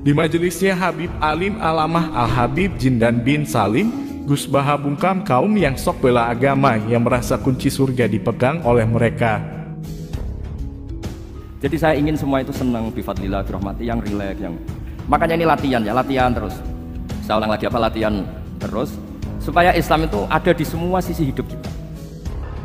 Di majelisnya Habib Alim Alamah Al-Habib Jindan bin Salim, Gus Baha bungkam kaum yang sok bela agama yang merasa kunci surga dipegang oleh mereka. Jadi saya ingin semua itu senang, bifadlillah, birahmati, yang rileks, yang makanya ini latihan ya, latihan terus. Saya ulang lagi latihan terus supaya Islam itu ada di semua sisi hidup kita.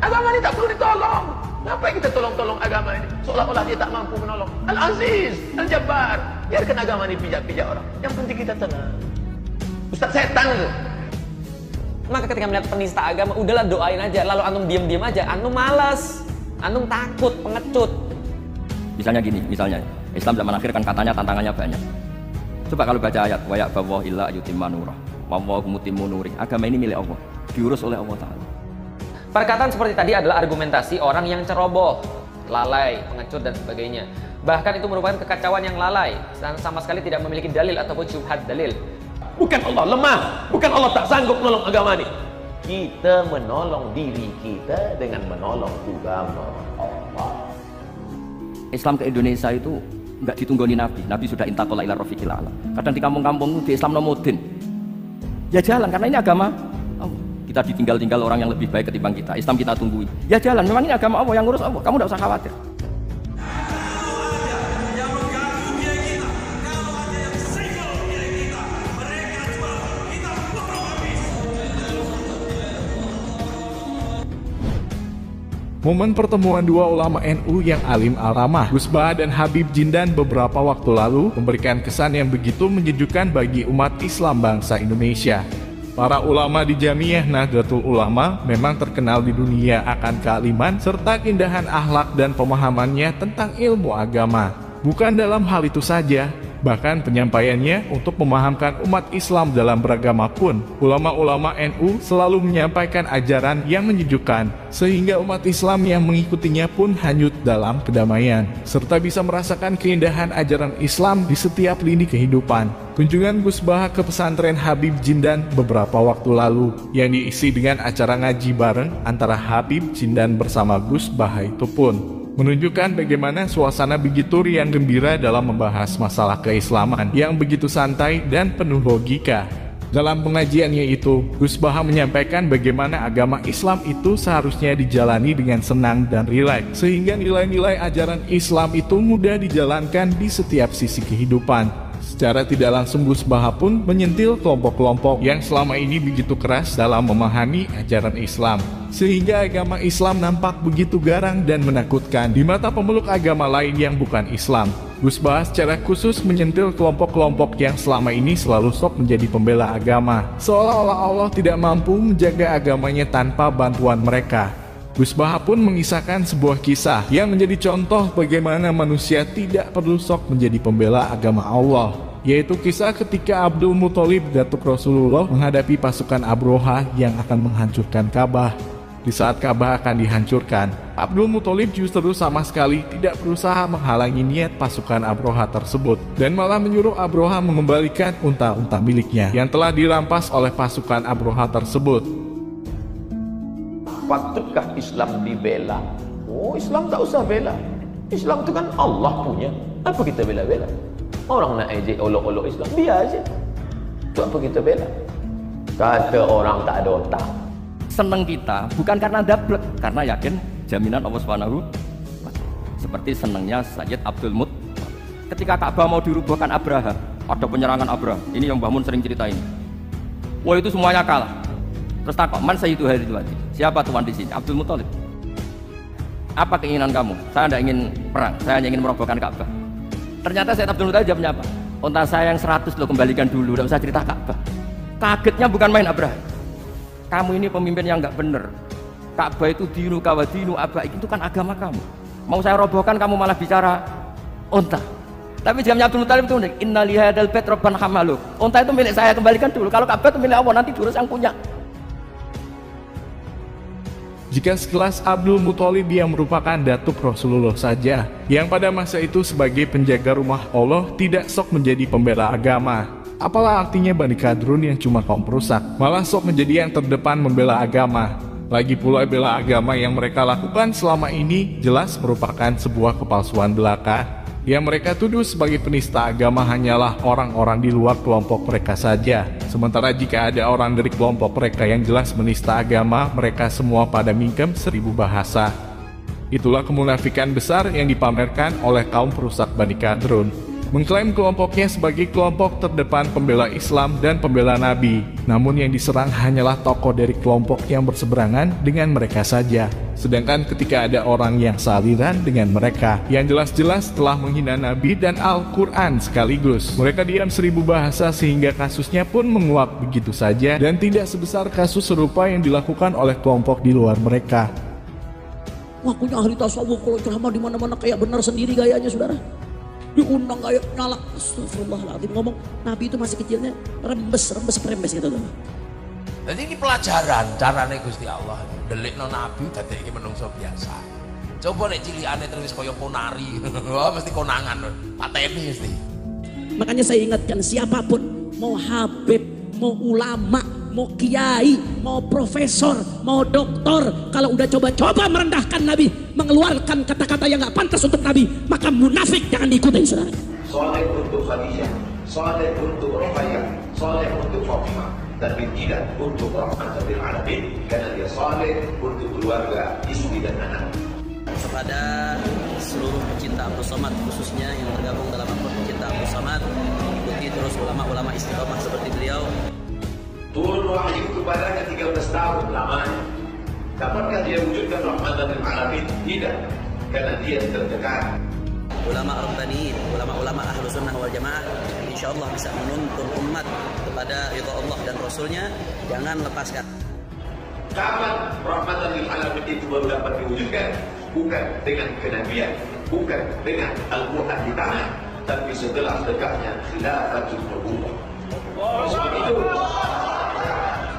Agama ini tak perlu ditolong. Ngapain kita tolong-tolong agama ini? Seolah-olah dia tak mampu menolong. Al-Aziz, Al-Jabbar. Biarkan agama ini pijak-pijak orang. Yang penting kita tenang. Ustaz setan itu. Maka ketika melihat penista agama, udahlah doain aja. Lalu antum diam-diam aja. Antum malas. Antum takut, pengecut. Misalnya gini, misalnya Islam zaman akhir kan katanya tantangannya banyak. Coba kalau baca ayat wa ya'bawu illa yutimma nurah wa huwa mutimmu nurih. Agama ini milik Allah, diurus oleh Allah Ta'ala. Perkataan seperti tadi adalah argumentasi orang yang ceroboh, lalai, pengecut dan sebagainya. Bahkan itu merupakan kekacauan yang lalai dan sama sekali tidak memiliki dalil ataupun syubhat dalil. Bukan Allah lemah, bukan Allah tak sanggup menolong agama ini. Kita menolong diri kita dengan menolong agama Allah. Islam ke Indonesia itu nggak ditunggoni Nabi. Nabi sudah intaqala ila rafiqil a'la. Kadang di kampung-kampung di Islam nomodin. Ya jalan karena ini agama Allah. Kita ditinggal-tinggal orang yang lebih baik ketimbang kita. Islam kita tunggui. Ya jalan, memang ini agama Allah yang ngurus Allah. Kamu tidak usah khawatir. Momen pertemuan dua ulama NU yang alim al-ramah, Gus Baha dan Habib Jindan beberapa waktu lalu memberikan kesan yang begitu menyejukkan bagi umat Islam bangsa Indonesia. Para ulama di Jamiah Nahdlatul Ulama memang terkenal di dunia akan kealiman serta keindahan akhlak dan pemahamannya tentang ilmu agama. Bukan dalam hal itu saja, bahkan penyampaiannya untuk memahamkan umat Islam dalam beragama pun, ulama-ulama NU selalu menyampaikan ajaran yang menyejukkan, sehingga umat Islam yang mengikutinya pun hanyut dalam kedamaian, serta bisa merasakan keindahan ajaran Islam di setiap lini kehidupan. Kunjungan Gus Baha ke pesantren Habib Jindan beberapa waktu lalu, yang diisi dengan acara ngaji bareng antara Habib Jindan bersama Gus Baha itu pun menunjukkan bagaimana suasana begitu riang gembira dalam membahas masalah keislaman yang begitu santai dan penuh logika. Dalam pengajiannya itu, Gus Baha menyampaikan bagaimana agama Islam itu seharusnya dijalani dengan senang dan rileks, sehingga nilai-nilai ajaran Islam itu mudah dijalankan di setiap sisi kehidupan. Secara tidak langsung Gus Baha pun menyentil kelompok-kelompok yang selama ini begitu keras dalam memahami ajaran Islam, sehingga agama Islam nampak begitu garang dan menakutkan di mata pemeluk agama lain yang bukan Islam. Gus Baha secara khusus menyentil kelompok-kelompok yang selama ini selalu sok menjadi pembela agama, seolah-olah Allah tidak mampu menjaga agamanya tanpa bantuan mereka. Gus Baha pun mengisahkan sebuah kisah yang menjadi contoh bagaimana manusia tidak perlu sok menjadi pembela agama Allah, yaitu kisah ketika Abdul Muthalib datuk Rasulullah menghadapi pasukan Abroha yang akan menghancurkan Ka'bah. Di saat Ka'bah akan dihancurkan, Abdul Muthalib justru sama sekali tidak berusaha menghalangi niat pasukan Abroha tersebut, dan malah menyuruh Abroha mengembalikan unta-unta miliknya yang telah dirampas oleh pasukan Abroha tersebut. Patutkah Islam dibela? Oh, Islam tak usah bela. Islam itu kan Allah punya. Apa kita bela-bela? Orang nak ejek olok-olok Islam, biar aja. Itu apa kita bela? Kata orang tak ada otak. Senang kita bukan karena dablek, karena yakin jaminan Allah Subhanahu. Seperti senangnya Sayyid Abdul Muttalib ketika Ka'bah mau dirubuhkan Abraha, ada penyerangan Abraha. Ini yang Mbah Mun sering ceritain. Wah, itu semuanya kalah. Terus takut, man sayyidu hadhihi wadi. Siapa tuan di sini? Abdul Muthalib. Apa keinginan kamu? Saya tidak ingin perang, saya hanya ingin merobohkan Ka'bah. Ternyata Sayyid Abdul Muthalib jawab apa? Unta saya yang 100 lo kembalikan dulu, tidak usah cerita Ka'bah. Kagetnya bukan main Abraha. Kamu ini pemimpin yang nggak benar. Ka'bah itu dinu kawadinu abaik, itu kan agama kamu. Mau saya robohkan, kamu malah bicara unta. Tapi jawabnya Abdul Muthalib itu unik. Inna lihadal bait rabban hamalu. Unta itu milik saya, kembalikan dulu. Kalau Ka'bah itu milik Allah, nanti diurus yang punya. Jika sekelas Abdul Muthalib yang merupakan datuk Rasulullah saja, yang pada masa itu sebagai penjaga rumah Allah tidak sok menjadi pembela agama, apalah artinya Bani Kadrun yang cuma kaum perusak, malah sok menjadi yang terdepan membela agama. Lagi pula bela agama yang mereka lakukan selama ini jelas merupakan sebuah kepalsuan belaka. Yang mereka tuduh sebagai penista agama hanyalah orang-orang di luar kelompok mereka saja. Sementara jika ada orang dari kelompok mereka yang jelas menista agama, mereka semua pada mingkem 1000 bahasa. Itulah kemunafikan besar yang dipamerkan oleh kaum perusak Bani Qadrun. Mengklaim kelompoknya sebagai kelompok terdepan pembela Islam dan pembela Nabi. Namun yang diserang hanyalah tokoh dari kelompok yang berseberangan dengan mereka saja. Sedangkan ketika ada orang yang sealiran dengan mereka, yang jelas-jelas telah menghina Nabi dan Al-Quran sekaligus, mereka diam 1000 bahasa sehingga kasusnya pun menguap begitu saja dan tidak sebesar kasus serupa yang dilakukan oleh kelompok di luar mereka. Ngakunya ahli tasawuf, kalau ceramah di mana-mana kayak benar sendiri gayanya, saudara. Diundang kayak nyala, astagfirullahaladzim, ngomong Nabi itu masih kecilnya rembes gitu. Jadi ini pelajaran carane Gusti Allah delikno Nabi dadekke menungso biasa. Coba nek cilikane terus kaya ponari, wah mesti konangan, pateni mesti. Makanya saya ingatkan, siapapun, mau habib, mau ulama, mau kiai, mau profesor, mau doktor, kalau udah coba-coba merendahkan Nabi, mengeluarkan kata-kata yang gak pantas untuk Nabi, maka munafik, jangan diikutin, saudara. Saleh untuk Khadijah, saleh untuk Ruqayyah, saleh untuk Fatimah, tapi tidak untuk rahmatan lil alamin, karena dia saleh untuk keluarga, istri dan anak. Kepada seluruh pecinta Abdul Somad, khususnya yang tergabung dalam akun pecinta Abdul Somad, ikuti terus ulama-ulama istiqomah seperti beliau. Turun wahyu kepadanya 13 tahun lamanya. Dapatkah dia wujudkan rahmatan lil alamin? Tidak, karena dia terdekat. Ulama Rabbaniin, ulama-ulama Ahlu Sunnah wal Jamaah, insya Allah bisa menuntun umat kepada ridha Allah dan Rasulnya. Jangan lepaskan. Kapan rahmatan lil alamin itu baru dapat diwujudkan? Bukan dengan kenabian, bukan dengan Al-Quran di tangan, tapi setelah tegaknya khilafatul nubuwwah. Seperti itu.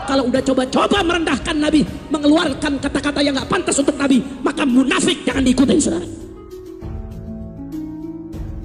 Kalau udah coba-coba merendahkan Nabi, mengeluarkan kata-kata yang gak pantas untuk Nabi, maka munafik, jangan diikutin, saudara.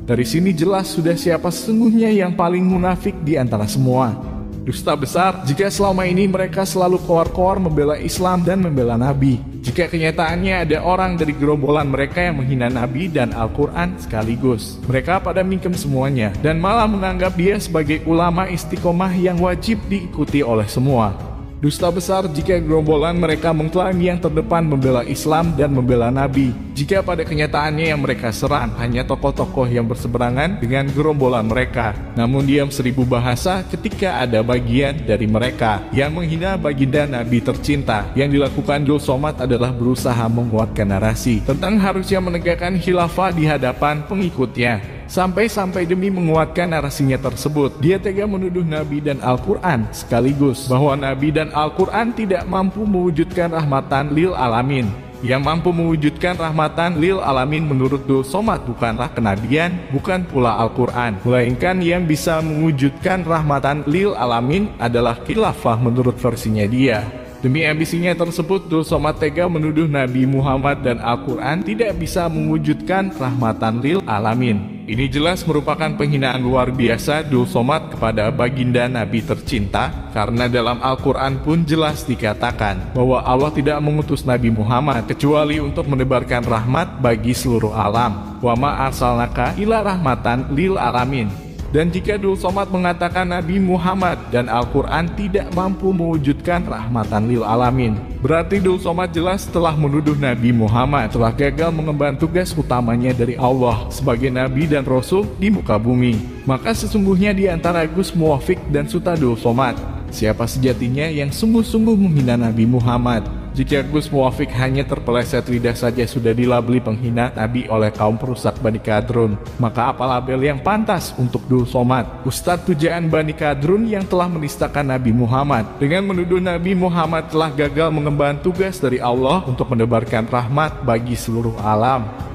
Dari sini jelas sudah siapa sesungguhnya yang paling munafik di antara semua. Dusta besar jika selama ini mereka selalu koar-koar membela Islam dan membela Nabi. Jika kenyataannya ada orang dari gerombolan mereka yang menghina Nabi dan Al-Quran sekaligus. Mereka pada mingkem semuanya dan malah menganggap dia sebagai ulama istiqomah yang wajib diikuti oleh semua. Dusta besar jika gerombolan mereka mengklaim yang terdepan membela Islam dan membela Nabi, jika pada kenyataannya yang mereka serang hanya tokoh-tokoh yang berseberangan dengan gerombolan mereka. Namun diam 1000 bahasa ketika ada bagian dari mereka yang menghina baginda Nabi tercinta. Yang dilakukan Abdul Somad adalah berusaha menguatkan narasi tentang harusnya menegakkan khilafah di hadapan pengikutnya. Sampai-sampai demi menguatkan narasinya tersebut, dia tega menuduh Nabi dan Al-Quran sekaligus bahwa Nabi dan Al-Quran tidak mampu mewujudkan rahmatan lil alamin. Yang mampu mewujudkan rahmatan lil alamin menurut Abdul Somad bukanlah kenabian, bukan pula Al-Quran, melainkan yang bisa mewujudkan rahmatan lil alamin adalah khilafah menurut versinya dia. Demi ambisinya tersebut, Abdul Somad tega menuduh Nabi Muhammad dan Al-Quran tidak bisa mewujudkan rahmatan lil alamin. Ini jelas merupakan penghinaan luar biasa Abdul Somad kepada baginda Nabi tercinta, karena dalam Al-Quran pun jelas dikatakan bahwa Allah tidak mengutus Nabi Muhammad kecuali untuk menebarkan rahmat bagi seluruh alam. Wa ma arsalnaka ila rahmatan lil alamin. Dan jika Abdul Somad mengatakan Nabi Muhammad dan Al-Quran tidak mampu mewujudkan rahmatan lil alamin, berarti Abdul Somad jelas telah menuduh Nabi Muhammad telah gagal mengemban tugas utamanya dari Allah sebagai Nabi dan Rasul di muka bumi. Maka sesungguhnya di antara Gus Muwafiq dan Suta Abdul Somad, siapa sejatinya yang sungguh-sungguh menghina Nabi Muhammad? Jika Gus Muwafiq hanya terpeleset lidah saja sudah dilabeli penghina Nabi oleh kaum perusak Bani Qadrun, maka apa label yang pantas untuk Abdul Somad, Ustadz pujaan Bani Qadrun yang telah menistakan Nabi Muhammad dengan menuduh Nabi Muhammad telah gagal mengemban tugas dari Allah untuk menebarkan rahmat bagi seluruh alam?